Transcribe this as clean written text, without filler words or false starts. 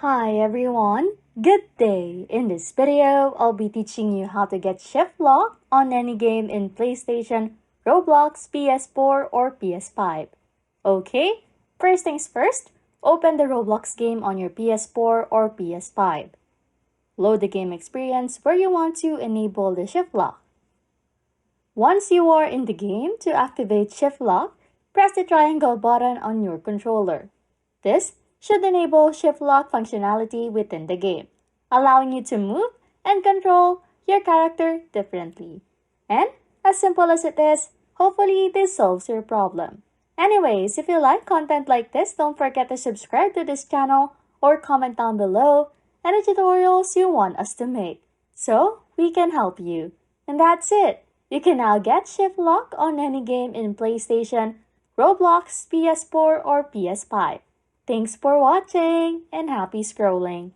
Hi everyone, good day! In this video, I'll be teaching you how to get shift lock on any game in PlayStation, Roblox, PS4, or PS5. Okay, first things first, open the Roblox game on your PS4 or PS5. Load the game experience where you want to enable the shift lock. Once you are in the game, to activate shift lock, press the triangle button on your controller. This should enable shift lock functionality within the game, allowing you to move and control your character differently. And as simple as it is, hopefully this solves your problem. Anyways, if you like content like this, don't forget to subscribe to this channel or comment down below any tutorials you want us to make so we can help you. And that's it. You can now get shift lock on any game in PlayStation, Roblox, PS4, or PS5. Thanks for watching and happy scrolling!